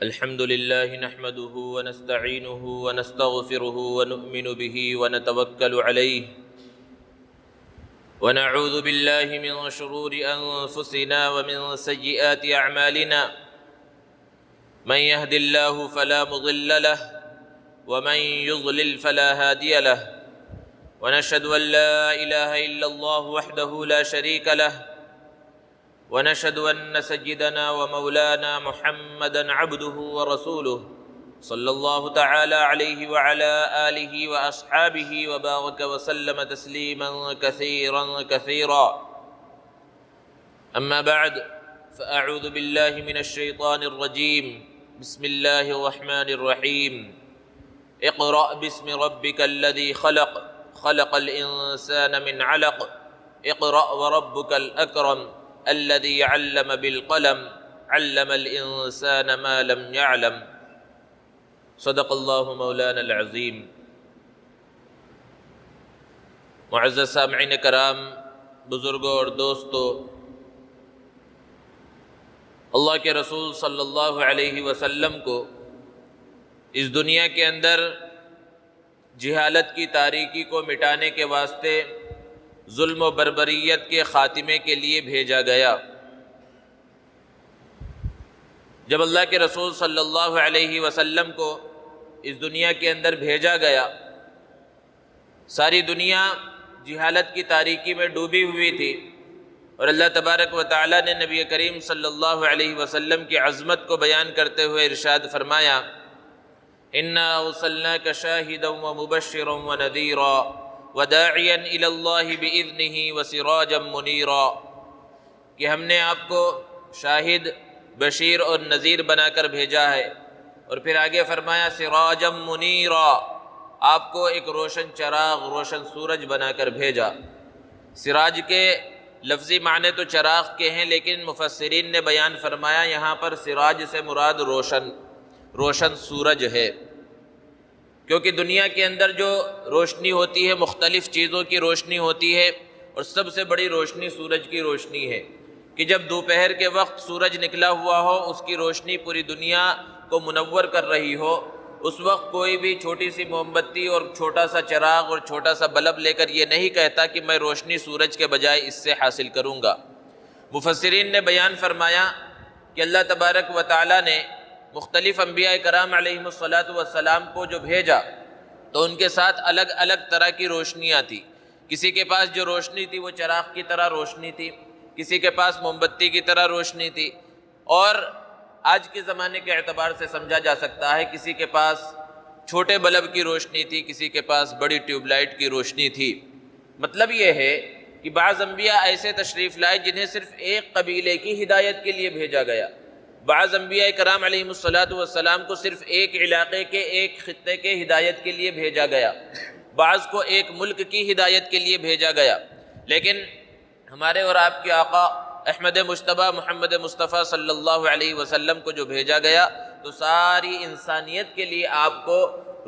الحمد لله نحمده ونستعينه ونستغفره ونؤمن به ونتوكل عليه ونعوذ بالله من شرور أنفسنا ومن سيئات أعمالنا من يهد الله فلا مضل له ومن يضلل فلا هادي له ونشهد أن لا إله إلا الله وحده لا شريك له ونشهد أن سيدنا ومولانا محمدًا عبده ورسوله صلى الله تعالى عليه وعلى آله وأصحابه وبارك وسلم تسليمًا كثيرًا كثيرًا. أما بعد فأعوذ بالله من الشيطان الرجيم. بسم الله الرحمن الرحيم. اقرأ باسم ربك الذي خلق خلق الإنسان من علق اقرأ وربك الأكرم الذي علم بالقلم علم الإنسان ما لم يعلم. صدق اللہ مولانا العظیم. معزز سامعین کرام، بزرگوں اور دوستو، اللہ کے رسول صلی اللہ علیہ وسلم کو اس دنیا کے اندر جہالت کی تاریکی کو مٹانے کے واسطے ظلم و بربریت کے خاتمے کے لیے بھیجا گیا. جب اللہ کے رسول صلی اللہ علیہ وسلم کو اس دنیا کے اندر بھیجا گیا، ساری دنیا جہالت کی تاریکی میں ڈوبی ہوئی تھی، اور اللہ تبارک و تعالی نے نبی کریم صلی اللہ علیہ وسلم کی عظمت کو بیان کرتے ہوئے ارشاد فرمایا: اِنَّا أَرْسَلْنَاكَ شَاهِدًا وَمُبَشِّرًا وَنَذِيرًا وَدَاعِيًا إِلَى اللَّهِ بِإِذْنِهِ وَسِرَاجًا مُنِيرًا، کہ ہم نے آپ کو شاہد، بشیر اور نذیر بنا کر بھیجا ہے. اور پھر آگے فرمایا سراجا منیرا، آپ کو ایک روشن چراغ، روشن سورج بنا کر بھیجا. سراج کے لفظی معنی تو چراغ کے ہیں، لیکن مفسرین نے بیان فرمایا یہاں پر سراج سے مراد روشن سورج ہے، کیونکہ دنیا کے اندر جو روشنی ہوتی ہے مختلف چیزوں کی روشنی ہوتی ہے، اور سب سے بڑی روشنی سورج کی روشنی ہے کہ جب دوپہر کے وقت سورج نکلا ہوا ہو، اس کی روشنی پوری دنیا کو منور کر رہی ہو، اس وقت کوئی بھی چھوٹی سی موم بتی اور چھوٹا سا چراغ اور چھوٹا سا بلب لے کر یہ نہیں کہتا کہ میں روشنی سورج کے بجائے اس سے حاصل کروں گا. مفسرین نے بیان فرمایا کہ اللہ تبارک و تعالی نے مختلف انبیاء کرام علیہم السلام کو جو بھیجا تو ان کے ساتھ الگ الگ طرح کی روشنیاں تھی. کسی کے پاس جو روشنی تھی وہ چراغ کی طرح روشنی تھی، کسی کے پاس موم بتی کی طرح روشنی تھی، اور آج کے زمانے کے اعتبار سے سمجھا جا سکتا ہے کسی کے پاس چھوٹے بلب کی روشنی تھی، کسی کے پاس بڑی ٹیوب لائٹ کی روشنی تھی. مطلب یہ ہے کہ بعض انبیاء ایسے تشریف لائے جنہیں صرف ایک قبیلے کی ہدایت کے لیے بھیجا گیا، بعض انبیاء کرام علیہم السلام کو صرف ایک علاقے کے، ایک خطے کے ہدایت کے لیے بھیجا گیا، بعض کو ایک ملک کی ہدایت کے لیے بھیجا گیا. لیکن ہمارے اور آپ کے آقا احمد مجتبیٰ محمد مصطفیٰ صلی اللہ علیہ وسلم کو جو بھیجا گیا تو ساری انسانیت کے لیے آپ کو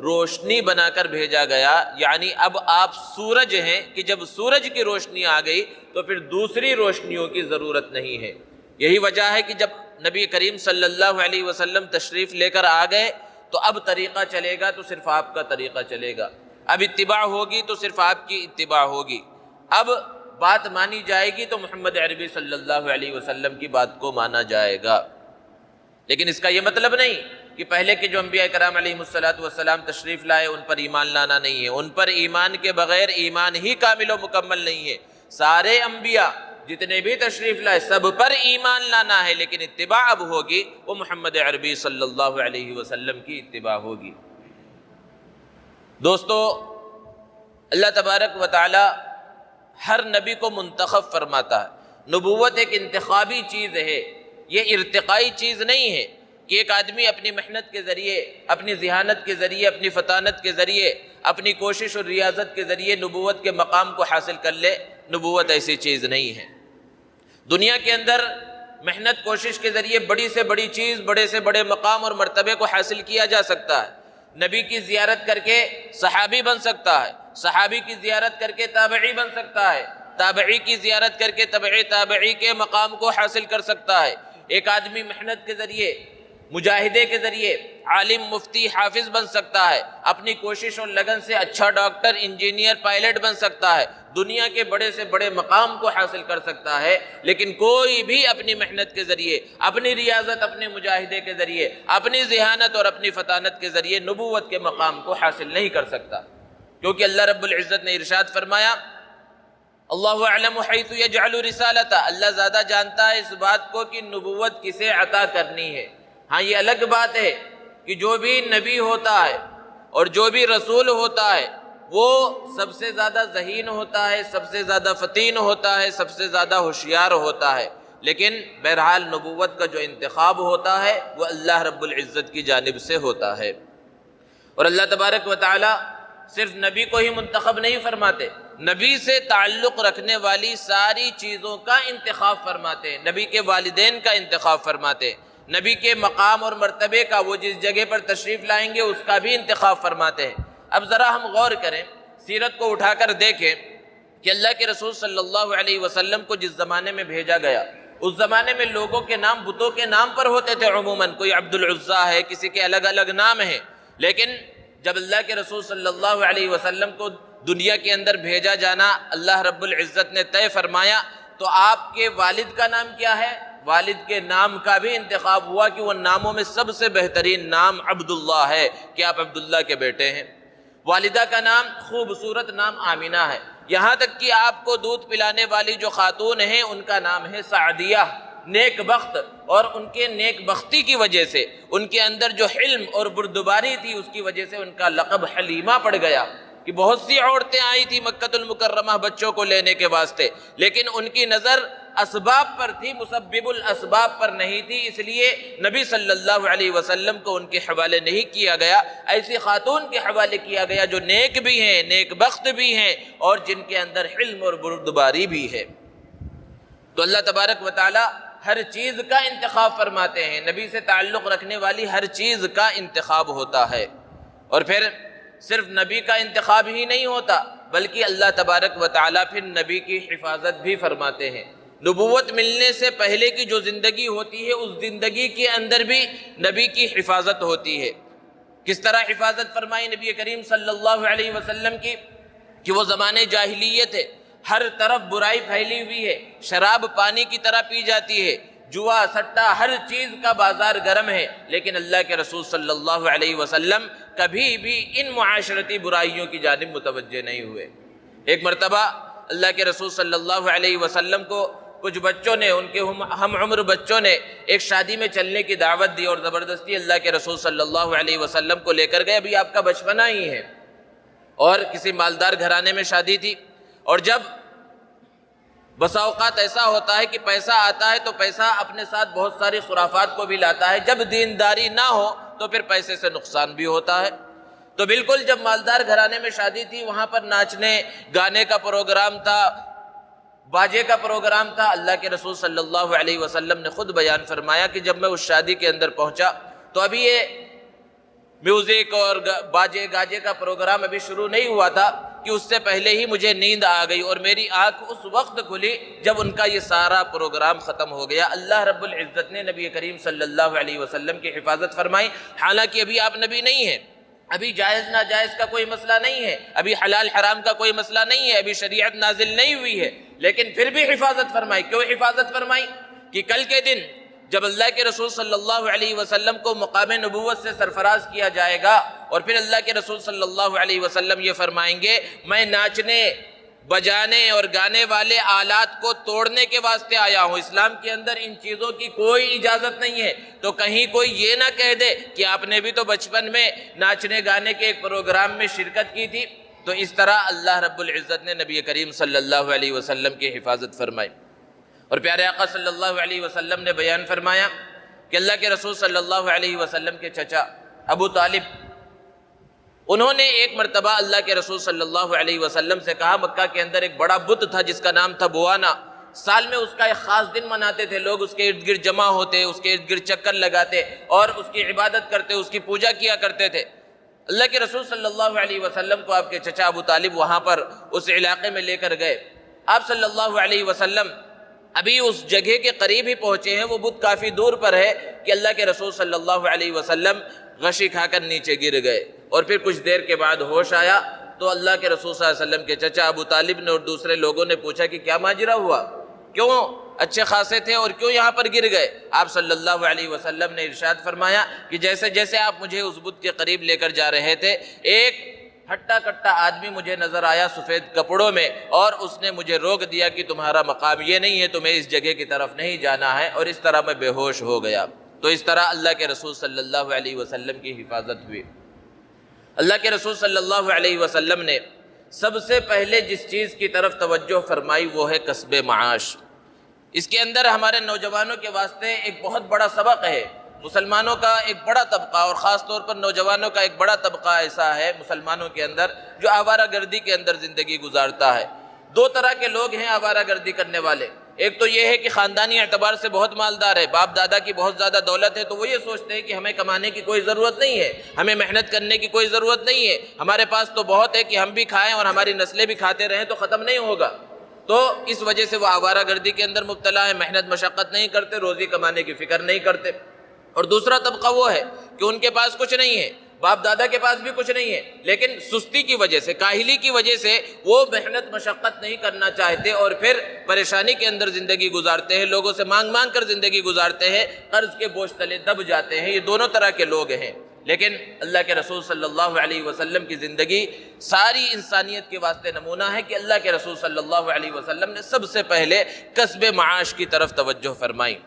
روشنی بنا کر بھیجا گیا. یعنی اب آپ سورج ہیں کہ جب سورج کی روشنی آ گئی تو پھر دوسری روشنیوں کی ضرورت نہیں ہے. یہی وجہ ہے کہ جب نبی کریم صلی اللہ علیہ وسلم تشریف لے کر آ گئے تو اب طریقہ چلے گا تو صرف آپ کا طریقہ چلے گا، اب اتباع ہوگی تو صرف آپ کی اتباع ہوگی، اب بات مانی جائے گی تو محمد عربی صلی اللہ علیہ وسلم کی بات کو مانا جائے گا. لیکن اس کا یہ مطلب نہیں کہ پہلے کے جو انبیاء کرام علیہ السلام تشریف لائے ان پر ایمان لانا نہیں ہے. ان پر ایمان کے بغیر ایمان ہی کامل و مکمل نہیں ہے. سارے انبیاء جتنے بھی تشریف لائے سب پر ایمان لانا ہے، لیکن اتباع اب ہوگی وہ محمد عربی صلی اللہ علیہ وسلم کی اتباع ہوگی. دوستو، اللہ تبارک و تعالی ہر نبی کو منتخب فرماتا ہے. نبوت ایک انتخابی چیز ہے، یہ ارتقائی چیز نہیں ہے کہ ایک آدمی اپنی محنت کے ذریعے، اپنی ذہانت کے ذریعے، اپنی فطانت کے ذریعے، اپنی کوشش اور ریاضت کے ذریعے نبوت کے مقام کو حاصل کر لے. نبوت ایسی چیز نہیں ہے. دنیا کے اندر محنت کوشش کے ذریعے بڑی سے بڑی چیز، بڑے سے بڑے مقام اور مرتبے کو حاصل کیا جا سکتا ہے. نبی کی زیارت کر کے صحابی بن سکتا ہے، صحابی کی زیارت کر کے تابعی بن سکتا ہے، تابعی کی زیارت کر کے تابعی کے مقام کو حاصل کر سکتا ہے. ایک آدمی محنت کے ذریعے مجاہدے کے ذریعے عالم، مفتی، حافظ بن سکتا ہے، اپنی کوشش اور لگن سے اچھا ڈاکٹر، انجینئر، پائلٹ بن سکتا ہے، دنیا کے بڑے سے بڑے مقام کو حاصل کر سکتا ہے، لیکن کوئی بھی اپنی محنت کے ذریعے، اپنی ریاضت، اپنے مجاہدے کے ذریعے، اپنی ذہانت اور اپنی فطانت کے ذریعے نبوت کے مقام کو حاصل نہیں کر سکتا، کیونکہ اللہ رب العزت نے ارشاد فرمایا اللہ اعلم حیث یجعل رسالتہ، اللہ زیادہ جانتا ہے اس بات کو کہ نبوت کسے عطا کرنی ہے۔ ہاں یہ الگ بات ہے کہ جو بھی نبی ہوتا ہے اور جو بھی رسول ہوتا ہے وہ سب سے زیادہ ذہین ہوتا ہے، سب سے زیادہ فطین ہوتا ہے، سب سے زیادہ ہوشیار ہوتا ہے، لیکن بہرحال نبوت کا جو انتخاب ہوتا ہے وہ اللہ رب العزت کی جانب سے ہوتا ہے۔ اور اللہ تبارک و تعالی صرف نبی کو ہی منتخب نہیں فرماتے، نبی سے تعلق رکھنے والی ساری چیزوں کا انتخاب فرماتے ہیں، نبی کے والدین کا انتخاب فرماتے ہیں، نبی کے مقام اور مرتبے کا، وہ جس جگہ پر تشریف لائیں گے اس کا بھی انتخاب فرماتے ہیں۔ اب ذرا ہم غور کریں، سیرت کو اٹھا کر دیکھیں کہ اللہ کے رسول صلی اللہ علیہ وسلم کو جس زمانے میں بھیجا گیا، اس زمانے میں لوگوں کے نام بتوں کے نام پر ہوتے تھے، عموماً کوئی عبد العزیٰ ہے، کسی کے الگ الگ نام ہیں، لیکن جب اللہ کے رسول صلی اللہ علیہ وسلم کو دنیا کے اندر بھیجا جانا اللہ رب العزت نے طے فرمایا تو آپ کے والد کا نام کیا ہے؟ والد کے نام کا بھی انتخاب ہوا کہ وہ ناموں میں سب سے بہترین نام عبداللہ ہے کہ آپ عبداللہ کے بیٹے ہیں۔ والدہ کا نام خوبصورت نام آمینہ ہے، یہاں تک کہ آپ کو دودھ پلانے والی جو خاتون ہیں ان کا نام ہے سعدیہ، نیک بخت، اور ان کے نیک بختی کی وجہ سے، ان کے اندر جو حلم اور بردباری تھی اس کی وجہ سے ان کا لقب حلیمہ پڑ گیا کہ بہت سی عورتیں آئی تھی مکہ المکرمہ بچوں کو لینے کے واسطے، لیکن ان کی نظر اسباب پر تھی، مسبب الاسباب پر نہیں تھی، اس لیے نبی صلی اللہ علیہ وسلم کو ان کے حوالے نہیں کیا گیا، ایسی خاتون کے حوالے کیا گیا جو نیک بھی ہیں، نیک بخت بھی ہیں، اور جن کے اندر حلم اور بردباری بھی ہے۔ تو اللہ تبارک و تعالی ہر چیز کا انتخاب فرماتے ہیں، نبی سے تعلق رکھنے والی ہر چیز کا انتخاب ہوتا ہے۔ اور پھر صرف نبی کا انتخاب ہی نہیں ہوتا بلکہ اللہ تبارک و تعالیٰ پھر نبی کی حفاظت بھی فرماتے ہیں۔ نبوت ملنے سے پہلے کی جو زندگی ہوتی ہے اس زندگی کے اندر بھی نبی کی حفاظت ہوتی ہے۔ کس طرح حفاظت فرمائی نبی کریم صلی اللہ علیہ وسلم کی کہ وہ زمانے جاہلیت ہے، ہر طرف برائی پھیلی ہوئی ہے، شراب پانی کی طرح پی جاتی ہے، جوا سٹا ہر چیز کا بازار گرم ہے، لیکن اللہ کے رسول صلی اللہ علیہ وسلم کبھی بھی ان معاشرتی برائیوں کی جانب متوجہ نہیں ہوئے۔ ایک مرتبہ اللہ کے رسول صلی اللہ علیہ وسلم کو کچھ بچوں نے، ان کے ہم عمر بچوں نے ایک شادی میں چلنے کی دعوت دی اور زبردستی اللہ کے رسول صلی اللہ علیہ وسلم کو لے کر گئے، ابھی آپ کا بچپنا ہی ہے، اور کسی مالدار گھرانے میں شادی تھی، اور جب بسا اوقات ایسا ہوتا ہے کہ پیسہ آتا ہے تو پیسہ اپنے ساتھ بہت ساری خرافات کو بھی لاتا ہے، جب دینداری نہ ہو تو پھر پیسے سے نقصان بھی ہوتا ہے۔ تو بالکل جب مالدار گھرانے میں شادی تھی وہاں پر ناچنے گانے کا پروگرام تھا، باجے کا پروگرام تھا۔ اللہ کے رسول صلی اللہ علیہ وسلم نے خود بیان فرمایا کہ جب میں اس شادی کے اندر پہنچا تو ابھی یہ میوزک اور باجے گاجے کا پروگرام ابھی شروع نہیں ہوا تھا کہ اس سے پہلے ہی مجھے نیند آ گئی، اور میری آنکھ اس وقت کھلی جب ان کا یہ سارا پروگرام ختم ہو گیا۔ اللہ رب العزت نے نبی کریم صلی اللہ علیہ وسلم کی حفاظت فرمائی، حالانکہ ابھی آپ نبی نہیں ہیں، ابھی جائز ناجائز کا کوئی مسئلہ نہیں ہے، ابھی حلال حرام کا کوئی مسئلہ نہیں ہے، ابھی شریعت نازل نہیں ہوئی ہے، لیکن پھر بھی حفاظت فرمائی۔ کیوں حفاظت فرمائی؟ کہ کل کے دن جب اللہ کے رسول صلی اللہ علیہ وسلم کو مقام نبوت سے سرفراز کیا جائے گا اور پھر اللہ کے رسول صلی اللہ علیہ وسلم یہ فرمائیں گے میں ناچنے بجانے اور گانے والے آلات کو توڑنے کے واسطے آیا ہوں، اسلام کے اندر ان چیزوں کی کوئی اجازت نہیں ہے، تو کہیں کوئی یہ نہ کہہ دے کہ آپ نے بھی تو بچپن میں ناچنے گانے کے ایک پروگرام میں شرکت کی تھی۔ تو اس طرح اللہ رب العزت نے نبی کریم صلی اللہ علیہ وسلم کی حفاظت فرمائی۔ اور پیارے آقا صلی اللہ علیہ وسلم نے بیان فرمایا کہ اللہ کے رسول صلی اللہ علیہ وسلم کے چچا ابو طالب، انہوں نے ایک مرتبہ اللہ کے رسول صلی اللہ علیہ وسلم سے کہا، مکہ کے اندر ایک بڑا بت تھا جس کا نام تھا بوانا، سال میں اس کا ایک خاص دن مناتے تھے، لوگ اس کے ارد گرد جمع ہوتے، اس کے ارد گرد چکر لگاتے اور اس کی عبادت کرتے، اس کی پوجا کیا کرتے تھے۔ اللہ کے رسول صلی اللہ علیہ وسلم کو آپ کے چچا ابو طالب وہاں پر اس علاقے میں لے کر گئے۔ آپ صلی اللہ علیہ وسلم ابھی اس جگہ کے قریب ہی پہنچے ہیں، وہ بت کافی دور پر ہے کہ اللہ کے رسول صلی اللہ علیہ وسلم غشی کھا کر نیچے گر گئے، اور پھر کچھ دیر کے بعد ہوش آیا تو اللہ کے رسول صلی اللہ علیہ وسلم کے چچا ابو طالب نے اور دوسرے لوگوں نے پوچھا کہ کیا ماجرا ہوا، کیوں اچھے خاصے تھے اور کیوں یہاں پر گر گئے؟ آپ صلی اللہ علیہ وسلم نے ارشاد فرمایا کہ جیسے جیسے آپ مجھے اس بت کے قریب لے کر جا رہے تھے، ایک ہٹا کٹا آدمی مجھے نظر آیا سفید کپڑوں میں، اور اس نے مجھے روک دیا کہ تمہارا مقام یہ نہیں ہے، تمہیں اس جگہ کی طرف نہیں جانا ہے، اور اس طرح میں بے ہوش ہو گیا۔ تو اس طرح اللہ کے رسول صلی اللہ علیہ وسلم کی حفاظت ہوئی۔ اللہ کے رسول صلی اللہ علیہ وسلم نے سب سے پہلے جس چیز کی طرف توجہ فرمائی وہ ہے کسب معاش۔ اس کے اندر ہمارے نوجوانوں کے واسطے ایک بہت بڑا سبق ہے۔ مسلمانوں کا ایک بڑا طبقہ، اور خاص طور پر نوجوانوں کا ایک بڑا طبقہ ایسا ہے مسلمانوں کے اندر جو آوارہ گردی کے اندر زندگی گزارتا ہے۔ دو طرح کے لوگ ہیں آوارہ گردی کرنے والے۔ ایک تو یہ ہے کہ خاندانی اعتبار سے بہت مالدار ہے، باپ دادا کی بہت زیادہ دولت ہے، تو وہ یہ سوچتے ہیں کہ ہمیں کمانے کی کوئی ضرورت نہیں ہے، ہمیں محنت کرنے کی کوئی ضرورت نہیں ہے، ہمارے پاس تو بہت ہے کہ ہم بھی کھائیں اور ہماری نسلیں بھی کھاتے رہیں تو ختم نہیں ہوگا۔ تو اس وجہ سے وہ آوارہ گردی کے اندر مبتلا ہے، محنت مشقت نہیں کرتے، روزی کمانے کی فکر نہیں کرتے۔ اور دوسرا طبقہ وہ ہے کہ ان کے پاس کچھ نہیں ہے، باپ دادا کے پاس بھی کچھ نہیں ہے، لیکن سستی کی وجہ سے، کاہلی کی وجہ سے وہ محنت مشقت نہیں کرنا چاہتے، اور پھر پریشانی کے اندر زندگی گزارتے ہیں، لوگوں سے مانگ مانگ کر زندگی گزارتے ہیں، قرض کے بوجھ تلے دب جاتے ہیں۔ یہ دونوں طرح کے لوگ ہیں۔ لیکن اللہ کے رسول صلی اللہ علیہ وسلم کی زندگی ساری انسانیت کے واسطے نمونہ ہے کہ اللہ کے رسول صلی اللہ علیہ وسلم نے سب سے پہلے کسب معاش کی طرف توجہ فرمائی۔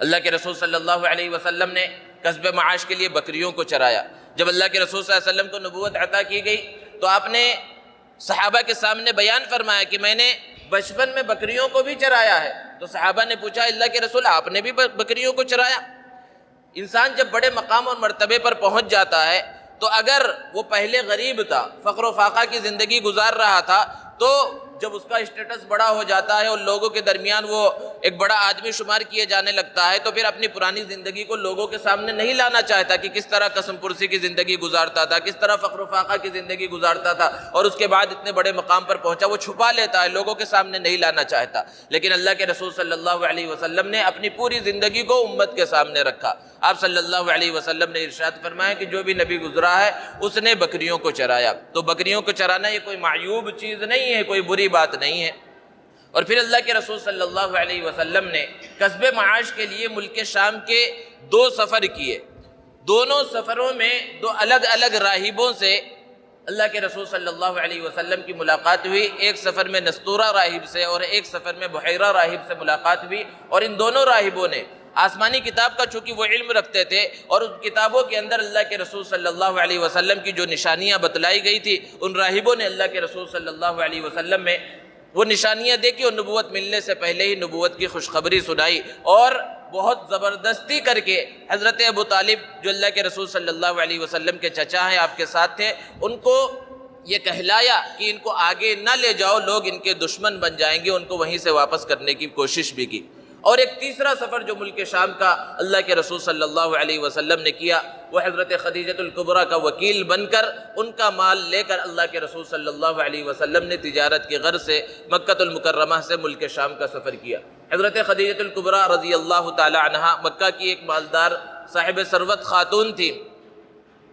اللہ کے رسول صلی اللہ علیہ وسلم نے کسب معاش کے لیے بکریوں کو چرایا۔ جب اللہ کے رسول صلی اللہ علیہ وسلم کو نبوت عطا کی گئی تو آپ نے صحابہ کے سامنے بیان فرمایا کہ میں نے بچپن میں بکریوں کو بھی چرایا ہے۔ تو صحابہ نے پوچھا اللہ کے رسول آپ نے بھی بکریوں کو چرایا؟ انسان جب بڑے مقام اور مرتبے پر پہنچ جاتا ہے تو اگر وہ پہلے غریب تھا، فقر و فاقہ کی زندگی گزار رہا تھا، تو جب اس کا اسٹیٹس بڑا ہو جاتا ہے اور لوگوں کے درمیان وہ ایک بڑا آدمی شمار کیے جانے لگتا ہے، تو پھر اپنی پرانی زندگی کو لوگوں کے سامنے نہیں لانا چاہتا کہ کس طرح قسم پرسی کی زندگی گزارتا تھا، کس طرح فقر و فاقہ کی زندگی گزارتا تھا، اور اس کے بعد اتنے بڑے مقام پر پہنچا، وہ چھپا لیتا ہے، لوگوں کے سامنے نہیں لانا چاہتا۔ لیکن اللہ کے رسول صلی اللہ علیہ وسلم نے اپنی پوری زندگی کو امت کے سامنے رکھا۔ آپ صلی اللہ علیہ وسلم نے ارشاد فرمایا کہ جو بھی نبی گزرا ہے اس نے بکریوں کو چرایا۔ تو بکریوں کو چرانا یہ کوئی معیوب چیز نہیں ہے، کوئی بری بات نہیں ہے۔ اور پھر اللہ کے رسول صلی اللہ علیہ وسلم نے کسب معاش کے لیے ملک شام کے 2 سفر کیے۔ دونوں سفروں میں 2 الگ الگ راہبوں سے اللہ کے رسول صلی اللہ علیہ وسلم کی ملاقات ہوئی۔ ایک سفر میں نستورہ راہب سے اور ایک سفر میں بحیرہ راہب سے ملاقات ہوئی، اور ان دونوں راہبوں نے آسمانی کتاب کا چونکہ وہ علم رکھتے تھے، اور ان کتابوں کے اندر اللہ کے رسول صلی اللہ علیہ وسلم کی جو نشانیاں بتلائی گئی تھی، ان راہبوں نے اللہ کے رسول صلی اللہ علیہ وسلم میں وہ نشانیاں دیکھی، اور نبوت ملنے سے پہلے ہی نبوت کی خوشخبری سنائی، اور بہت زبردستی کر کے حضرت ابو طالب جو اللہ کے رسول صلی اللہ علیہ وسلم کے چچا ہیں، آپ کے ساتھ تھے، ان کو یہ کہلایا کہ ان کو آگے نہ لے جاؤ، لوگ ان کے دشمن بن جائیں گے، ان کو وہیں سے واپس کرنے کی کوشش بھی کی۔ اور ایک تیسرا سفر جو ملک شام کا اللہ کے رسول صلی اللہ علیہ وسلم نے کیا، وہ حضرت خدیجۃ الکبریٰ کا وکیل بن کر ان کا مال لے کر اللہ کے رسول صلی اللہ علیہ وسلم نے تجارت کی غرض سے مکہ المکرمہ سے ملک شام کا سفر کیا۔ حضرت خدیجۃ الکبریٰ رضی اللہ تعالی عنہا مکہ کی ایک مالدار صاحب ثروت خاتون تھی،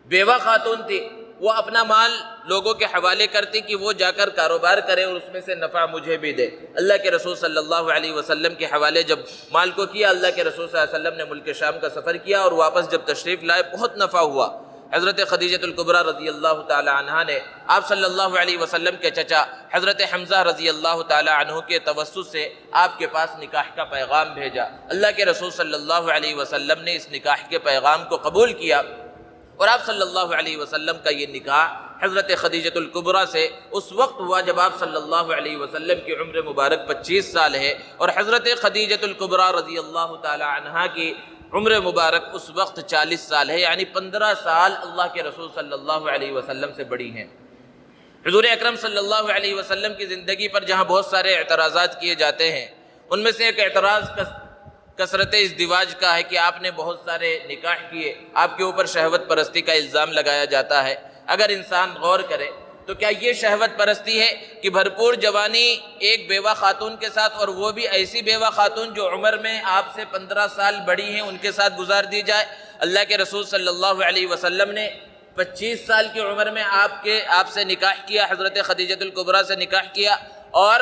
بیوہ خاتون تھی۔ وہ اپنا مال لوگوں کے حوالے کرتی کہ وہ جا کر کاروبار کریں اور اس میں سے نفع مجھے بھی دے۔ اللہ کے رسول صلی اللہ علیہ وسلم کے حوالے جب مال کو کیا، اللہ کے رسول صلی اللہ علیہ وسلم نے ملک شام کا سفر کیا، اور واپس جب تشریف لائے بہت نفع ہوا۔ حضرت خدیجۃ الکبریٰ رضی اللہ تعالی عنہا نے آپ صلی اللہ علیہ وسلم کے چچا حضرت حمزہ رضی اللہ تعالی عنہ کے توسط سے آپ کے پاس نکاح کا پیغام بھیجا۔ اللہ کے رسول صلی اللہ علیہ وسلم نے اس نکاح کے پیغام کو قبول کیا، اور آپ صلی اللہ علیہ وسلم کا یہ نکاح حضرت خدیجۃ الکبریٰ سے اس وقت ہوا جب آپ صلی اللہ علیہ وسلم کی عمر مبارک 25 سال ہے، اور حضرت خدیجۃ الکبریٰ رضی اللہ تعالی عنہا کی عمر مبارک اس وقت 40 سال ہے، یعنی 15 سال اللہ کے رسول صلی اللہ علیہ وسلم سے بڑی ہیں۔ حضور اکرم صلی اللہ علیہ وسلم کی زندگی پر جہاں بہت سارے اعتراضات کیے جاتے ہیں، ان میں سے ایک اعتراض کثرت ازدواج کا ہے کہ آپ نے بہت سارے نکاح کیے، آپ کے اوپر شہوت پرستی کا الزام لگایا جاتا ہے۔ اگر انسان غور کرے تو کیا یہ شہوت پرستی ہے کہ بھرپور جوانی ایک بیوہ خاتون کے ساتھ، اور وہ بھی ایسی بیوہ خاتون جو عمر میں آپ سے 15 سال بڑی ہیں، ان کے ساتھ گزار دی جائے؟ اللہ کے رسول صلی اللہ علیہ وسلم نے 25 سال کی عمر میں آپ سے نکاح کیا، حضرت خدیجہ الکبریٰ سے نکاح کیا، اور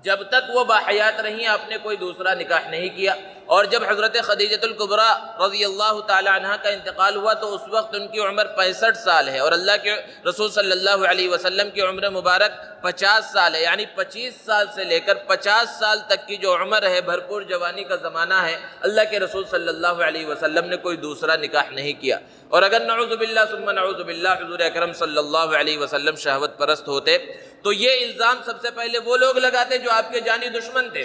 جب تک وہ باحیات رہیں آپ نے کوئی دوسرا نکاح نہیں کیا، اور جب حضرت خدیجہ الکبریٰ رضی اللہ تعالی عنہ کا انتقال ہوا تو اس وقت ان کی عمر 65 سال ہے، اور اللہ کے رسول صلی اللہ علیہ وسلم کی عمر مبارک 50 سال ہے، یعنی 25 سال سے لے کر 50 سال تک کی جو عمر ہے، بھرپور جوانی کا زمانہ ہے، اللہ کے رسول صلی اللہ علیہ وسلم نے کوئی دوسرا نکاح نہیں کیا۔ اور اگر نعوذ باللہ ثم نعوذ باللہ حضور اکرم صلی اللہ علیہ وسلم شہوت پرست ہوتے تو یہ الزام سب سے پہلے وہ لوگ لگاتے جو آپ کے جانی دشمن تھے،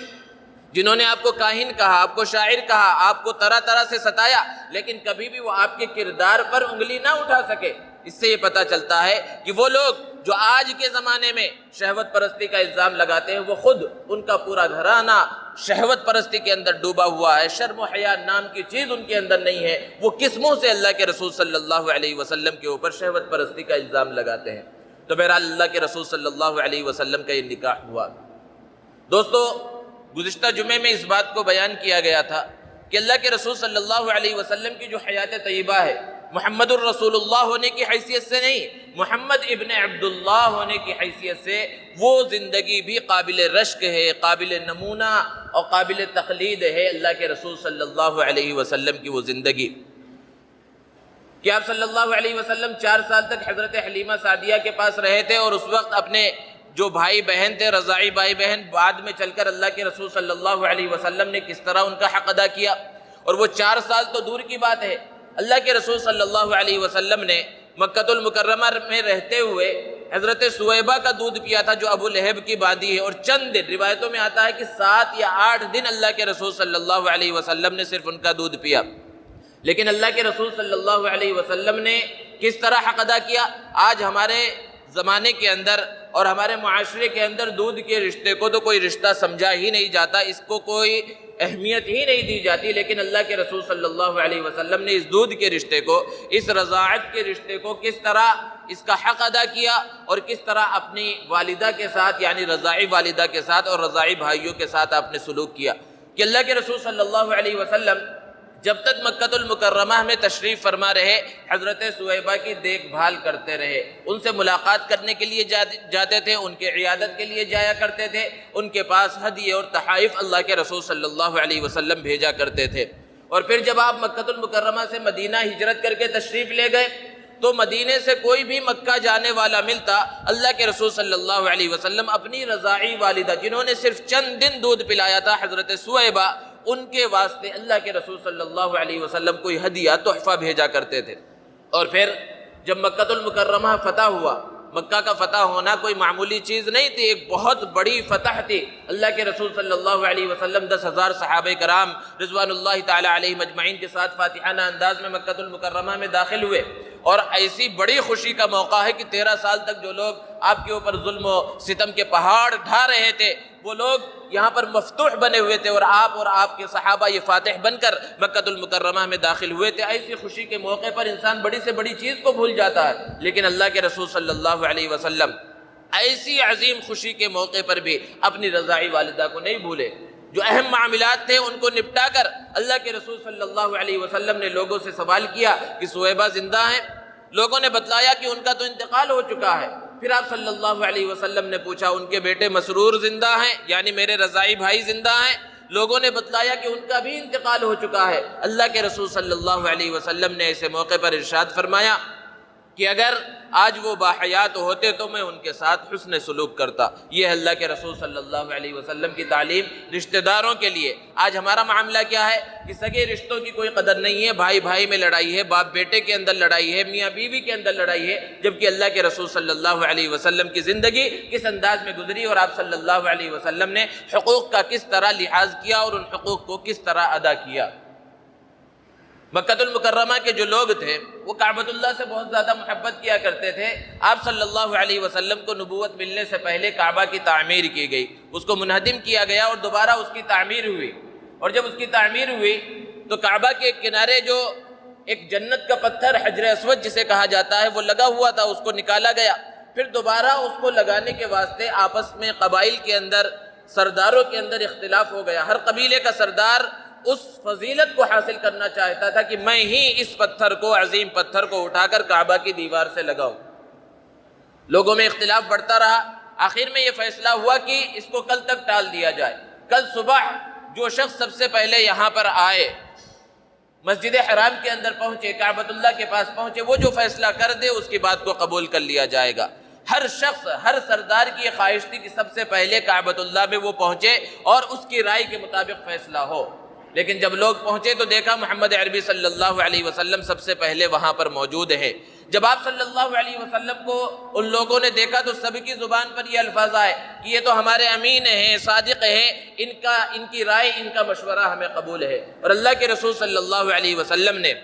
جنہوں نے آپ کو کاہن کہا، آپ کو شاعر کہا، آپ کو طرح طرح سے ستایا، لیکن کبھی بھی وہ آپ کے کردار پر انگلی نہ اٹھا سکے۔ اس سے یہ پتہ چلتا ہے کہ وہ لوگ جو آج کے زمانے میں شہوت پرستی کا الزام لگاتے ہیں، وہ خود ان کا پورا گھرانہ شہوت پرستی کے اندر ڈوبا ہوا ہے، شرم و حیا نام کی چیز ان کے اندر نہیں ہے، وہ کس منہ سے اللہ کے رسول صلی اللہ علیہ وسلم کے اوپر شہوت پرستی کا الزام لگاتے ہیں؟ تو بہرحال اللہ کے رسول صلی اللہ علیہ وسلم کا یہ نکاح ہوا۔ دوستو، گزشتہ جمعے میں اس بات کو بیان کیا گیا تھا کہ اللہ کے رسول صلی اللہ علیہ وسلم کی جو حیات طیبہ ہے، محمد الرسول اللہ ہونے کی حیثیت سے نہیں، محمد ابن عبداللہ ہونے کی حیثیت سے وہ زندگی بھی قابل رشک ہے، قابل نمونہ اور قابل تقلید ہے اللہ کے رسول صلی اللہ علیہ وسلم کی وہ زندگی کہ آپ صلی اللہ علیہ وسلم 4 سال تک حضرت حلیمہ سعدیہ کے پاس رہے تھے، اور اس وقت اپنے جو بھائی بہن تھے، رضاعی بھائی بہن، بعد میں چل کر اللہ کے رسول صلی اللہ علیہ وسلم نے کس طرح ان کا حق ادا کیا، اور وہ 4 سال تو دور کی بات ہے، اللہ کے رسول صلی اللہ علیہ وسلم نے مکہ المکرمہ میں رہتے ہوئے حضرت سویبہ کا دودھ پیا تھا جو ابو لہب کی باندی ہے، اور چند دن، روایتوں میں آتا ہے کہ 7 یا 8 دن اللہ کے رسول صلی اللہ علیہ وسلم نے صرف ان کا دودھ پیا، لیکن اللہ کے رسول صلی اللہ علیہ وسلم نے کس طرح حق ادا کیا؟ آج ہمارے زمانے کے اندر اور ہمارے معاشرے کے اندر دودھ کے رشتے کو تو کوئی رشتہ سمجھا ہی نہیں جاتا، اس کو کوئی اہمیت ہی نہیں دی جاتی، لیکن اللہ کے رسول صلی اللہ علیہ وسلم نے اس دودھ کے رشتے کو، اس رضاعت کے رشتے کو کس طرح اس کا حق ادا کیا، اور کس طرح اپنی والدہ کے ساتھ یعنی رضاعی والدہ کے ساتھ اور رضاعی بھائیوں کے ساتھ آپ نے سلوک کیا کہ اللہ کے رسول صلی اللہ علیہ وسلم جب تک مکہ المکرمہ میں تشریف فرما رہے، حضرت سویبہ کی دیکھ بھال کرتے رہے، ان سے ملاقات کرنے کے لیے جاتے تھے، ان کے عیادت کے لیے جایا کرتے تھے، ان کے پاس ہدیے اور تحائف اللہ کے رسول صلی اللہ علیہ وسلم بھیجا کرتے تھے۔ اور پھر جب آپ مکہ المکرمہ سے مدینہ ہجرت کر کے تشریف لے گئے تو مدینے سے کوئی بھی مکہ جانے والا ملتا، اللہ کے رسول صلی اللہ علیہ وسلم اپنی رضاعی والدہ جنہوں نے صرف چند دن دودھ پلایا تھا، حضرت سویبہ، ان کے واسطے اللہ کے رسول صلی اللہ علیہ وسلم کوئی ہدیہ تحفہ بھیجا کرتے تھے۔ اور پھر جب مکہ المکرمہ فتح ہوا، مکہ کا فتح ہونا کوئی معمولی چیز نہیں تھی، ایک بہت بڑی فتح تھی۔ اللہ کے رسول صلی اللہ علیہ وسلم 10,000 صحابہ کرام رضوان اللہ تعالی علیہم اجمعین کے ساتھ فاتحانہ انداز میں مکہ المکرمہ میں داخل ہوئے، اور ایسی بڑی خوشی کا موقع ہے کہ 13 سال تک جو لوگ آپ کے اوپر ظلم و ستم کے پہاڑ ڈھا رہے تھے، وہ لوگ یہاں پر مفتوح بنے ہوئے تھے، اور آپ کے صحابہ یہ فاتح بن کر مکہ المکرمہ میں داخل ہوئے تھے۔ ایسی خوشی کے موقع پر انسان بڑی سے بڑی چیز کو بھول جاتا ہے، لیکن اللہ کے رسول صلی اللہ علیہ وسلم ایسی عظیم خوشی کے موقع پر بھی اپنی رضاعی والدہ کو نہیں بھولے۔ جو اہم معاملات تھے ان کو نپٹا کر اللہ کے رسول صلی اللہ علیہ وسلم نے لوگوں سے سوال کیا کہ سویبہ زندہ ہیں؟ لوگوں نے بتلایا کہ ان کا تو انتقال ہو چکا ہے۔ پھر آپ صلی اللہ علیہ وسلم نے پوچھا ان کے بیٹے مسرور زندہ ہیں یعنی میرے رضاعی بھائی زندہ ہیں؟ لوگوں نے بتلایا کہ ان کا بھی انتقال ہو چکا ہے۔ اللہ کے رسول صلی اللہ علیہ وسلم نے ایسے موقع پر ارشاد فرمایا کہ اگر آج وہ باحیات ہوتے تو میں ان کے ساتھ حسن سلوک کرتا۔ یہ اللہ کے رسول صلی اللہ علیہ وسلم کی تعلیم رشتہ داروں کے لیے۔ آج ہمارا معاملہ کیا ہے کہ سگے رشتوں کی کوئی قدر نہیں ہے، بھائی بھائی میں لڑائی ہے، باپ بیٹے کے اندر لڑائی ہے، میاں بیوی کے اندر لڑائی ہے، جبکہ اللہ کے رسول صلی اللہ علیہ وسلم کی زندگی کس انداز میں گزری اور آپ صلی اللہ علیہ وسلم نے حقوق کا کس طرح لحاظ کیا اور ان حقوق کو کس طرح ادا کیا۔ مکہ المکرمہ کے جو لوگ تھے وہ کعبۃ اللہ سے بہت زیادہ محبت کیا کرتے تھے۔ آپ صلی اللہ علیہ وسلم کو نبوت ملنے سے پہلے کعبہ کی تعمیر کی گئی، اس کو منہدم کیا گیا اور دوبارہ اس کی تعمیر ہوئی، اور جب اس کی تعمیر ہوئی تو کعبہ کے کنارے جو ایک جنت کا پتھر حجر اسود جسے کہا جاتا ہے وہ لگا ہوا تھا، اس کو نکالا گیا۔ پھر دوبارہ اس کو لگانے کے واسطے آپس میں قبائل کے اندر، سرداروں کے اندر اختلاف ہو گیا۔ ہر قبیلے کا سردار اس فضیلت کو حاصل کرنا چاہتا تھا کہ میں ہی اس پتھر کو، عظیم پتھر کو اٹھا کر کعبہ کی دیوار سے لگاؤں۔ لوگوں میں اختلاف بڑھتا رہا، آخر میں یہ فیصلہ ہوا کہ اس کو کل تک ٹال دیا جائے۔ کل صبح جو شخص سب سے پہلے یہاں پر آئے، مسجد حرام کے اندر پہنچے، کعبۃ اللہ کے پاس پہنچے، وہ جو فیصلہ کر دے اس کی بات کو قبول کر لیا جائے گا۔ ہر شخص، ہر سردار کی یہ خواہش تھی کہ سب سے پہلے کعبۃ اللہ میں وہ پہنچے اور اس کی رائے کے مطابق فیصلہ ہو۔ لیکن جب لوگ پہنچے تو دیکھا محمد عربی صلی اللہ علیہ وسلم سب سے پہلے وہاں پر موجود ہے۔ جب آپ صلی اللہ علیہ وسلم کو ان لوگوں نے دیکھا تو سب کی زبان پر یہ الفاظ آئے کہ یہ تو ہمارے امین ہیں، صادق ہیں، ان کی رائے، ان کا مشورہ ہمیں قبول ہے۔ اور اللہ کے رسول صلی اللہ علیہ وسلم نے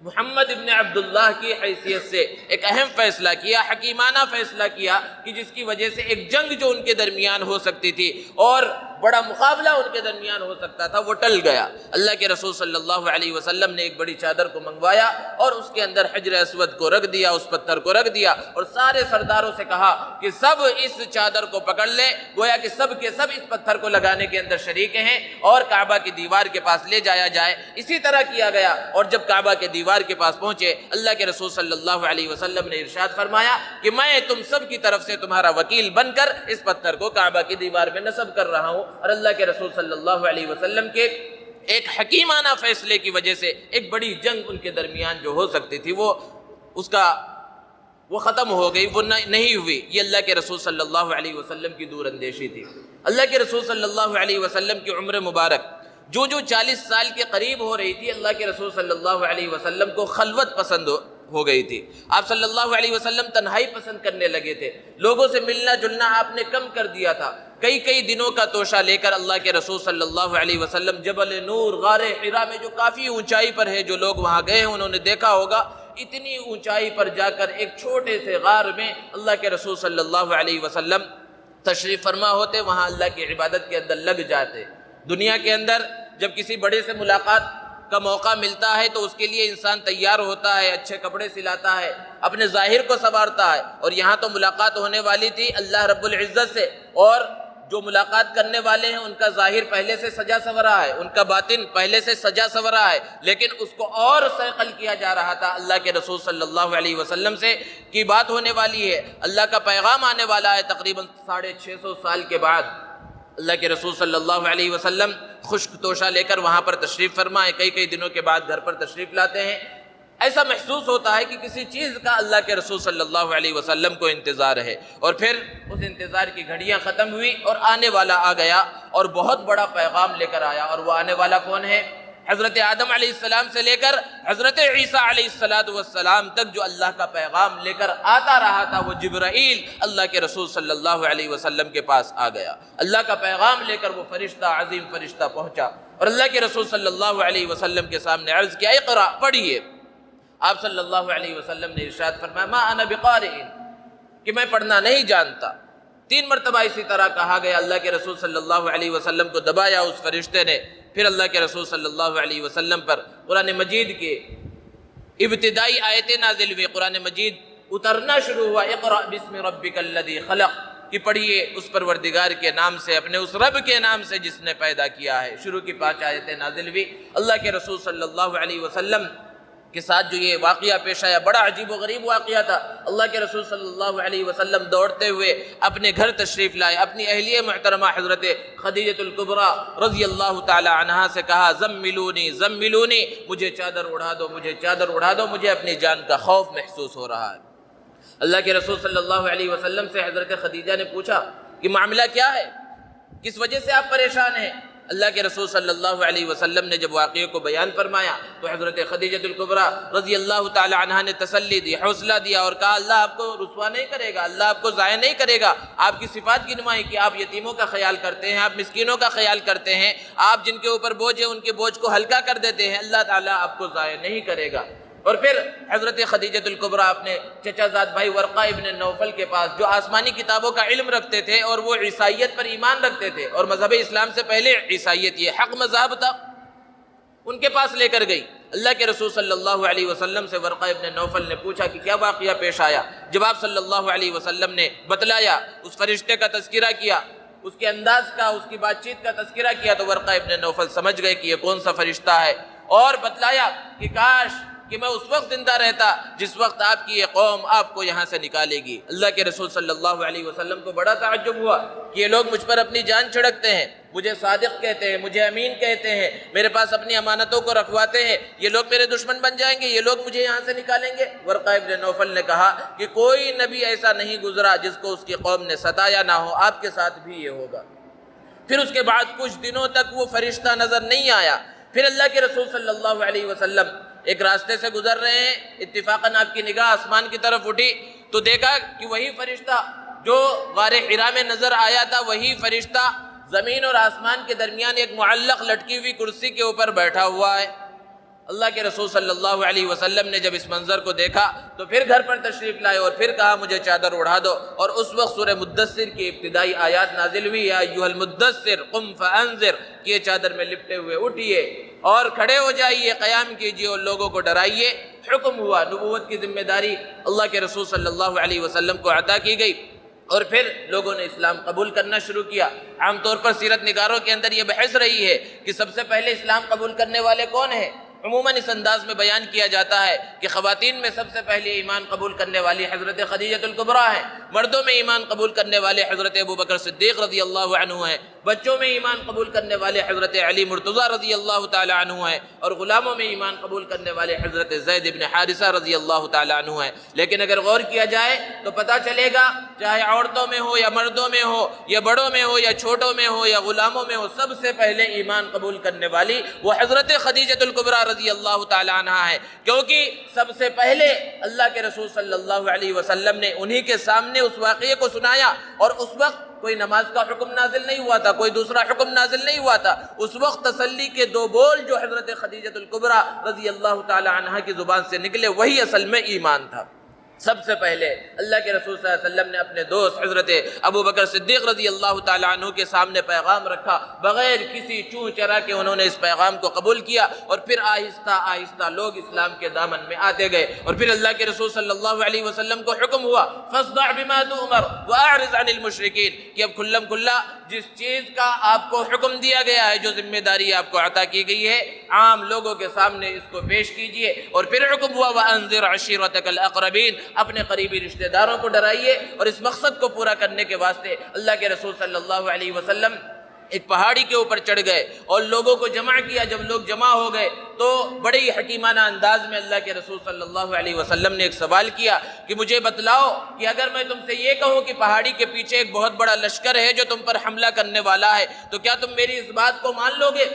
محمد ابن عبداللہ کی حیثیت سے ایک اہم فیصلہ کیا، حکیمانہ فیصلہ کیا کہ جس کی وجہ سے ایک جنگ جو ان کے درمیان ہو سکتی تھی اور بڑا مقابلہ ان کے درمیان ہو سکتا تھا وہ ٹل گیا۔ اللہ کے رسول صلی اللہ علیہ وسلم نے ایک بڑی چادر کو منگوایا اور اس کے اندر حجر اسود کو رکھ دیا، اس پتھر کو رکھ دیا اور سارے سرداروں سے کہا کہ سب اس چادر کو پکڑ لیں، گویا کہ سب کے سب اس پتھر کو لگانے کے اندر شریک ہیں اور کعبہ کی دیوار کے پاس لے جایا جائے۔ اسی طرح کیا گیا اور جب کعبہ کے دیوار کے پاس پہنچے، اللہ کے رسول صلی اللہ علیہ وسلم نے ارشاد فرمایا کہ میں تم سب کی طرف سے تمہارا وکیل بن کر اس پتھر کو کعبہ کی دیوار میں نصب کر رہا ہوں۔ اور اللہ کے رسول صلی اللہ علیہ وسلم کے ایک حکیمانہ فیصلے کی وجہ سے ایک بڑی جنگ ان کے درمیان جو ہو سکتی تھی وہ ختم ہو گئی، وہ نہیں ہوئی۔ یہ اللہ کے رسول صلی اللہ علیہ وسلم کی دور اندیشی تھی۔ اللہ کے رسول صلی اللہ علیہ وسلم کی عمر مبارک جو 40 سال کے قریب ہو رہی تھی، اللہ کے رسول صلی اللہ علیہ وسلم کو خلوت پسند ہو گئی تھی۔ آپ صلی اللہ علیہ وسلم تنہائی پسند کرنے لگے تھے، لوگوں سے ملنا جلنا آپ نے کم کر دیا تھا۔ کئی دنوں کا توشہ لے کر اللہ کے رسول صلی اللہ علیہ وسلم جبل نور، غار حرا میں جو کافی اونچائی پر ہے، جو لوگ وہاں گئے ہیں انہوں نے دیکھا ہوگا، اتنی اونچائی پر جا کر ایک چھوٹے سے غار میں اللہ کے رسول صلی اللہ علیہ وسلم تشریف فرما ہوتے، وہاں اللہ کی عبادت کے اندر لگ جاتے۔ دنیا کے اندر جب کسی بڑے سے ملاقات کا موقع ملتا ہے تو اس کے لیے انسان تیار ہوتا ہے، اچھے کپڑے سلاتا ہے، اپنے ظاہر کو سنوارتا ہے، اور یہاں تو ملاقات ہونے والی تھی اللہ رب العزت سے، اور جو ملاقات کرنے والے ہیں ان کا ظاہر پہلے سے سجا سورا ہے، ان کا باطن پہلے سے سجا سورا ہے، لیکن اس کو اور صقل کیا جا رہا تھا۔ اللہ کے رسول صلی اللہ علیہ وسلم سے کی بات ہونے والی ہے، اللہ کا پیغام آنے والا ہے۔ تقریباً 650 سال کے بعد اللہ کے رسول صلی اللہ علیہ وسلم خشک توشہ لے کر وہاں پر تشریف فرمائے، کئی دنوں کے بعد گھر پر تشریف لاتے ہیں۔ ایسا محسوس ہوتا ہے کہ کسی چیز کا اللہ کے رسول صلی اللہ علیہ وسلم کو انتظار ہے، اور پھر اس انتظار کی گھڑیاں ختم ہوئی اور آنے والا آ گیا اور بہت بڑا پیغام لے کر آیا۔ اور وہ آنے والا کون ہے؟ حضرت آدم علیہ السلام سے لے کر حضرت عیسیٰ علیہ السلام تک جو اللہ کا پیغام لے کر آتا رہا تھا، وہ جبرائیل اللہ کے رسول صلی اللہ علیہ وسلم کے پاس آ گیا۔ اللہ کا پیغام لے کر وہ فرشتہ، عظیم فرشتہ پہنچا اور اللہ کے رسول صلی اللہ علیہ وسلم کے سامنے عرض کیا، اقرأ، پڑھیے۔ آپ صلی اللہ علیہ وسلم نے ارشاد فرمایا، ما انا بقارئ، کہ میں پڑھنا نہیں جانتا۔ 3 مرتبہ اسی طرح کہا گیا۔ اللہ کے رسول صلی اللہ علیہ وسلم کو دبایا اس فرشتے نے، پھر اللہ کے رسول صلی اللہ علیہ وسلم پر قرآن مجید کے ابتدائی آیتیں نازل ہوئی، قرآن مجید اترنا شروع ہوا۔ اقرأ بسم ربک الذی خلق، کہ پڑھیے اس پروردگار کے نام سے، اپنے اس رب کے نام سے جس نے پیدا کیا ہے۔ شروع کی 5 آیتیں نازل ہوئی۔ اللہ کے رسول صلی اللہ علیہ وسلم کے ساتھ جو یہ واقعہ پیش آیا، بڑا عجیب و غریب واقعہ تھا۔ اللہ کے رسول صلی اللہ علیہ وسلم دوڑتے ہوئے اپنے گھر تشریف لائے، اپنی اہلیہ محترمہ حضرت خدیجہ الکبریٰ رضی اللہ تعالی عنہا سے کہا، زملونی زملونی، مجھے چادر اڑا دو، مجھے چادر اڑا دو، مجھے اپنی جان کا خوف محسوس ہو رہا ہے۔ اللہ کے رسول صلی اللہ علیہ وسلم سے حضرت خدیجہ نے پوچھا کہ معاملہ کیا ہے، کس وجہ سے آپ پریشان ہیں؟ اللہ کے رسول صلی اللہ علیہ وسلم نے جب واقعے کو بیان فرمایا تو حضرت خدیجہ الکبریٰ رضی اللہ تعالی عنہا نے تسلی دی، حوصلہ دیا اور کہا، اللہ آپ کو رسوا نہیں کرے گا، اللہ آپ کو ضائع نہیں کرے گا۔ آپ کی صفات گنوائی کہ آپ یتیموں کا خیال کرتے ہیں، آپ مسکینوں کا خیال کرتے ہیں، آپ جن کے اوپر بوجھ ہے ان کے بوجھ کو ہلکا کر دیتے ہیں، اللہ تعالیٰ آپ کو ضائع نہیں کرے گا۔ اور پھر حضرت خدیجہ الکبریٰ اپنے چچا زاد بھائی ورقہ ابن نوفل کے پاس، جو آسمانی کتابوں کا علم رکھتے تھے اور وہ عیسائیت پر ایمان رکھتے تھے، اور مذہب اسلام سے پہلے عیسائیت یہ حق مذہب تھا، ان کے پاس لے کر گئی اللہ کے رسول صلی اللہ علیہ وسلم سے ورقہ ابن نوفل نے پوچھا کہ کیا واقعہ پیش آیا؟ جب آپ صلی اللہ علیہ وسلم نے بتلایا، اس فرشتے کا تذکرہ کیا، اس کے انداز کا، اس کی بات چیت کا تذکرہ کیا، تو ورقہ ابن نوفل سمجھ گئے کہ یہ کون سا فرشتہ ہے، اور بتلایا کہ کاش کہ میں اس وقت زندہ رہتا جس وقت آپ کی یہ قوم آپ کو یہاں سے نکالے گی۔ اللہ کے رسول صلی اللہ علیہ وسلم کو بڑا تعجب ہوا کہ یہ لوگ مجھ پر اپنی جان چھڑکتے ہیں، مجھے صادق کہتے ہیں، مجھے امین کہتے ہیں، میرے پاس اپنی امانتوں کو رکھواتے ہیں، یہ لوگ میرے دشمن بن جائیں گے، یہ لوگ مجھے یہاں سے نکالیں گے۔ ورقہ ابن نوفل نے کہا کہ کوئی نبی ایسا نہیں گزرا جس کو اس کی قوم نے ستایا نہ ہو، آپ کے ساتھ بھی یہ ہوگا۔ پھر اس کے بعد کچھ دنوں تک وہ فرشتہ نظر نہیں آیا۔ پھر اللہ کے رسول صلی اللہ علیہ وسلم ایک راستے سے گزر رہے ہیں، اتفاقاً آپ کی نگاہ آسمان کی طرف اٹھی تو دیکھا کہ وہی فرشتہ جو غار حرا میں نظر آیا تھا، وہی فرشتہ زمین اور آسمان کے درمیان ایک معلق لٹکی ہوئی کرسی کے اوپر بیٹھا ہوا ہے۔ اللہ کے رسول صلی اللہ علیہ وسلم نے جب اس منظر کو دیکھا تو پھر گھر پر تشریف لائے اور پھر کہا مجھے چادر اڑا دو، اور اس وقت سورہ مدثر کی ابتدائی آیات نازل ہوئی، یا ایھا المدثر قم فانذر، کہ یہ چادر میں لپٹے ہوئے اٹھیے اور کھڑے ہو جائیے، قیام کیجیے اور لوگوں کو ڈرائیے۔ حکم ہوا، نبوت کی ذمہ داری اللہ کے رسول صلی اللہ علیہ وسلم کو عطا کی گئی، اور پھر لوگوں نے اسلام قبول کرنا شروع کیا۔ عام طور پر سیرت نگاروں کے اندر یہ بحث رہی ہے کہ سب سے پہلے اسلام قبول کرنے والے کون ہیں۔ عموماً اس انداز میں بیان کیا جاتا ہے کہ خواتین میں سب سے پہلے ایمان قبول کرنے والی حضرت خدیجہ الکبریٰ ہیں، مردوں میں ایمان قبول کرنے والے حضرت ابوبکر صدیق رضی اللہ عنہ ہیں، بچوں میں ایمان قبول کرنے والے حضرت علی مرتضیٰ رضی اللہ تعالی عنہ ہیں، اور غلاموں میں ایمان قبول کرنے والے حضرت زید بن حارثہ رضی اللہ تعالی عنہ ہیں۔ لیکن اگر غور کیا جائے تو پتہ چلے گا چاہے عورتوں میں ہو یا مردوں میں ہو یا بڑوں میں ہو یا چھوٹوں میں ہو یا غلاموں میں ہو، سب سے پہلے ایمان قبول کرنے والی وہ حضرت خدیجہ الکبریٰ رضی اللہ تعالی عنہ ہے، کیونکہ سب سے پہلے اللہ کے رسول صلی اللہ علیہ وسلم نے انہی کے سامنے اس واقعے کو سنایا، اور اس وقت کوئی نماز کا حکم نازل نہیں ہوا تھا، کوئی دوسرا حکم نازل نہیں ہوا تھا۔ اس وقت تسلی کے دو بول جو حضرت خدیجہ الکبریٰ رضی اللہ تعالی عنہ کی زبان سے نکلے وہی اصل میں ایمان تھا۔ سب سے پہلے اللہ کے رسول صلی اللہ علیہ وسلم نے اپنے دوست حضرت ابوبکر صدیق رضی اللہ تعالی عنہ کے سامنے پیغام رکھا، بغیر کسی چوں چرا کے انہوں نے اس پیغام کو قبول کیا، اور پھر آہستہ آہستہ لوگ اسلام کے دامن میں آتے گئے، اور پھر اللہ کے رسول صلی اللہ علیہ وسلم کو حکم ہوا فاصدع بما تؤمر واعرض عن المشرکین، کہ اب کھلم کھلا جس چیز کا آپ کو حکم دیا گیا ہے، جو ذمہ داری آپ کو عطا کی گئی ہے، عام لوگوں کے سامنے اس کو پیش کیجئے۔ اور پھر حکم ہوا وانذر عشیرتک الاقربین، اپنے قریبی رشتہ داروں کو ڈرائیے، اور اس مقصد کو پورا کرنے کے واسطے اللہ کے رسول صلی اللہ علیہ وسلم ایک پہاڑی کے اوپر چڑھ گئے اور لوگوں کو جمع کیا۔ جب لوگ جمع ہو گئے تو بڑے ہی حکیمانہ انداز میں اللہ کے رسول صلی اللہ علیہ وسلم نے ایک سوال کیا کہ مجھے بتلاؤ کہ اگر میں تم سے یہ کہوں کہ پہاڑی کے پیچھے ایک بہت بڑا لشکر ہے جو تم پر حملہ کرنے والا ہے، تو کیا تم میری اس بات کو مان لو گے؟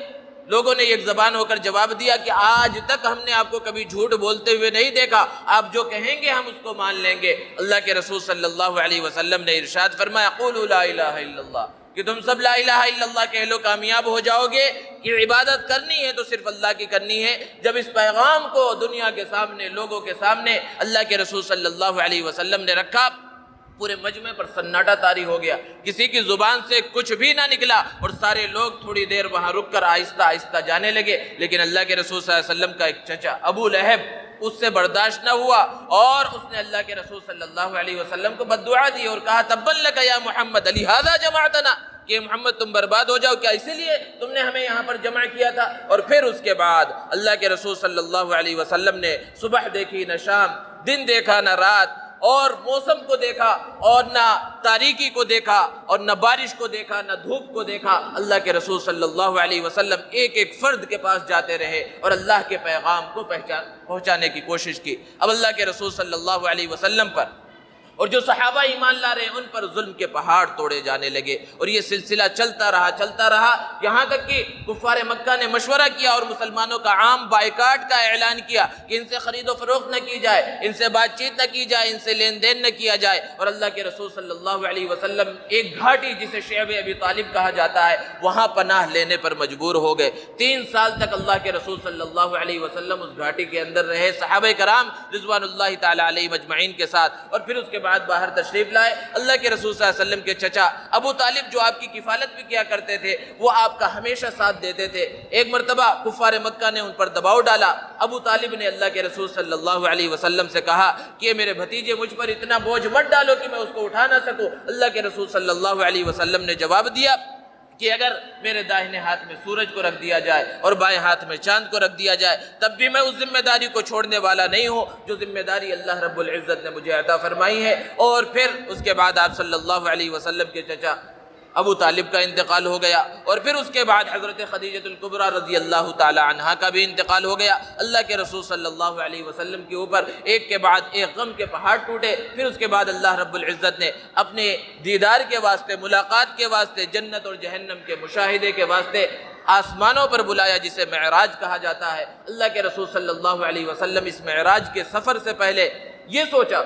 لوگوں نے ایک زبان ہو کر جواب دیا کہ آج تک ہم نے آپ کو کبھی جھوٹ بولتے ہوئے نہیں دیکھا، آپ جو کہیں گے ہم اس کو مان لیں گے۔ اللہ کے رسول صلی اللہ علیہ وسلم نے ارشاد فرمایا قولوا لا الہ الا اللہ، کہ تم سب لا الہ الا اللہ کہہ لو، کامیاب ہو جاؤ گے۔ کہ عبادت کرنی ہے تو صرف اللہ کی کرنی ہے۔ جب اس پیغام کو دنیا کے سامنے، لوگوں کے سامنے اللہ کے رسول صلی اللہ علیہ وسلم نے رکھا، پورے مجمع پر سناٹا طاری ہو گیا، کسی کی زبان سے کچھ بھی نہ نکلا، اور سارے لوگ تھوڑی دیر وہاں رک کر آہستہ آہستہ جانے لگے۔ لیکن اللہ کے رسول صلی اللہ علیہ وسلم کا ایک چچا ابو لہب اس سے برداشت نہ ہوا، اور اس نے اللہ کے رسول صلی اللہ علیہ وسلم کو بد دعا دی اور کہا تبا لک یا محمد لہذا جمعتنا، کہ محمد تم برباد ہو جاؤ، کیا اسی لیے تم نے ہمیں یہاں پر جمع کیا تھا؟ اور پھر اس کے بعد اللہ کے رسول صلی اللہ علیہ وسلم نے صبح دیکھی نہ شام، دن دیکھا نہ رات، اور موسم کو دیکھا اور نہ تاریکی کو دیکھا، اور نہ بارش کو دیکھا نہ دھوپ کو دیکھا۔ اللہ کے رسول صلی اللہ علیہ وسلم ایک ایک فرد کے پاس جاتے رہے اور اللہ کے پیغام کو پہنچانے کی کوشش کی۔ اب اللہ کے رسول صلی اللہ علیہ وسلم پر اور جو صحابہ ایمان لا رہے ان پر ظلم کے پہاڑ توڑے جانے لگے، اور یہ سلسلہ چلتا رہا، یہاں تک کہ کفار مکہ نے مشورہ کیا اور مسلمانوں کا عام بائیکاٹ کا اعلان کیا کہ ان سے خرید و فروخت نہ کی جائے، ان سے بات چیت نہ کی جائے، ان سے لین دین نہ کیا جائے۔ اور اللہ کے رسول صلی اللہ علیہ وسلم ایک گھاٹی جسے شعب ابی طالب کہا جاتا ہے وہاں پناہ لینے پر مجبور ہو گئے۔ 3 سال تک اللہ کے رسول صلی اللہ علیہ وسلم اس گھاٹی کے اندر رہے، صحابہ کرام رضوان اللہ تعالی علیہ مجمعین کے ساتھ، اور پھر اس کے بعد بعد باہر تشریف لائے۔ اللہ کے رسول صلی اللہ علیہ وسلم کے چچا ابو طالب جو آپ کی کفالت بھی کیا کرتے تھے، وہ آپ کا ہمیشہ ساتھ دیتے تھے۔ ایک مرتبہ کفار مکہ نے ان پر دباؤ ڈالا۔ ابو طالب نے اللہ کے رسول صلی اللہ علیہ وسلم سے کہا کہ میرے بھتیجے مجھ پر اتنا بوجھ مت ڈالو کہ میں اس کو اٹھا نہ سکوں۔ اللہ کے رسول صلی اللہ علیہ وسلم نے جواب دیا کہ اگر میرے داہنے ہاتھ میں سورج کو رکھ دیا جائے اور بائیں ہاتھ میں چاند کو رکھ دیا جائے تب بھی میں اس ذمہ داری کو چھوڑنے والا نہیں ہوں جو ذمہ داری اللہ رب العزت نے مجھے عطا فرمائی ہے۔ اور پھر اس کے بعد آپ صلی اللہ علیہ وسلم کے چچا ابو طالب کا انتقال ہو گیا، اور پھر اس کے بعد حضرت خدیجہ الکبریٰ رضی اللہ تعالی عنہا کا بھی انتقال ہو گیا۔ اللہ کے رسول صلی اللہ علیہ وسلم کے اوپر ایک کے بعد ایک غم کے پہاڑ ٹوٹے۔ پھر اس کے بعد اللہ رب العزت نے اپنے دیدار کے واسطے، ملاقات کے واسطے، جنت اور جہنم کے مشاہدے کے واسطے آسمانوں پر بلایا، جسے معراج کہا جاتا ہے۔ اللہ کے رسول صلی اللہ علیہ وسلم اس معراج کے سفر سے پہلے یہ سوچا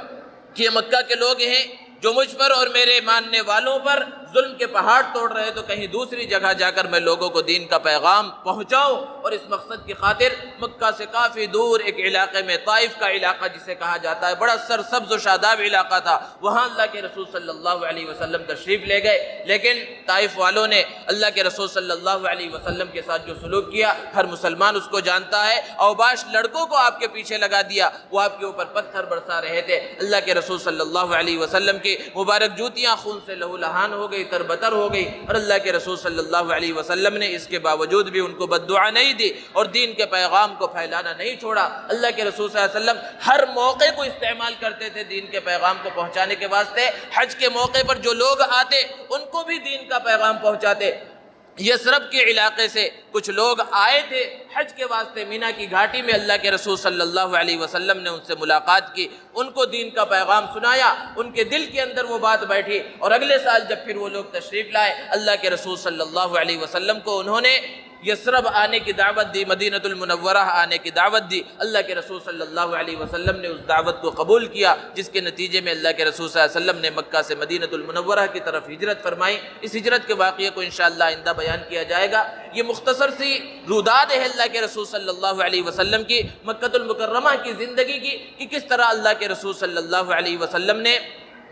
کہ یہ مکہ کے لوگ ہیں جو مجھ پر اور میرے ماننے والوں پر ظلم کے پہاڑ توڑ رہے، تو کہیں دوسری جگہ جا کر میں لوگوں کو دین کا پیغام پہنچاؤں۔ اور اس مقصد کی خاطر مکہ سے کافی دور ایک علاقے میں، طائف کا علاقہ جسے کہا جاتا ہے، بڑا سرسبز و شاداب علاقہ تھا، وہاں اللہ کے رسول صلی اللہ علیہ وسلم تشریف لے گئے۔ لیکن طائف والوں نے اللہ کے رسول صلی اللہ علیہ وسلم کے ساتھ جو سلوک کیا، ہر مسلمان اس کو جانتا ہے۔ اوباش لڑکوں کو آپ کے پیچھے لگا دیا، وہ آپ کے اوپر پتھر برسا رہے تھے۔ اللہ کے رسول صلی اللہ علیہ وسلم کی مبارک جوتیاں خون سے لہو لہان ہو گئی، تربتر ہو گئی، اور اللہ کے رسول صلی اللہ علیہ وسلم نے اس کے باوجود بھی ان کو بد دعا نہیں دی اور دین کے پیغام کو پھیلانا نہیں چھوڑا۔ اللہ کے رسول صلی اللہ علیہ وسلم ہر موقع کو استعمال کرتے تھے دین کے پیغام کو پہنچانے کے واسطے۔ حج کے موقع پر جو لوگ آتے ان کو بھی دین کا پیغام پہنچاتے۔ یثرب کے علاقے سے کچھ لوگ آئے تھے حج کے واسطے، مینا کی گھاٹی میں اللہ کے رسول صلی اللہ علیہ وسلم نے ان سے ملاقات کی، ان کو دین کا پیغام سنایا، ان کے دل کے اندر وہ بات بیٹھی، اور اگلے سال جب پھر وہ لوگ تشریف لائے، اللہ کے رسول صلی اللہ علیہ وسلم کو انہوں نے یثرب آنے کی دعوت دی، مدینہ المنورہ آنے کی دعوت دی۔ اللہ کے رسول صلی اللہ علیہ وسلم نے اس دعوت کو قبول کیا، جس کے نتیجے میں اللہ کے رسول صلی اللہ علیہ وسلم نے مکہ سے مدینہ المنورہ کی طرف ہجرت فرمائی۔ اس ہجرت کے واقعے کو انشاءاللہ آئندہ بیان کیا جائے گا۔ یہ مختصر سی روداد ہے اللہ کے رسول صلی اللہ علیہ وسلم کی، مکہ المکرمہ کی زندگی کی، کہ کس طرح اللہ کے رسول صلی اللہ علیہ وسلم نے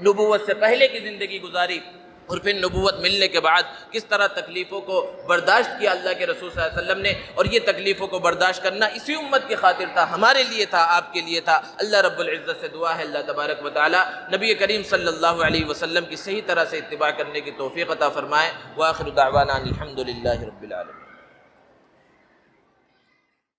نبوت سے پہلے کی زندگی گزاری، اور پھر نبوت ملنے کے بعد کس طرح تکلیفوں کو برداشت کیا اللہ کے رسول صلی اللہ علیہ وسلم نے۔ اور یہ تکلیفوں کو برداشت کرنا اسی امت کی خاطر تھا، ہمارے لیے تھا، آپ کے لیے تھا۔ اللہ رب العزت سے دعا ہے اللہ تبارک و تعالی نبی کریم صلی اللہ علیہ وسلم کی صحیح طرح سے اتباع کرنے کی توفیق عطا فرمائے۔ وآخر دعوانا الحمد للہ رب العالمین۔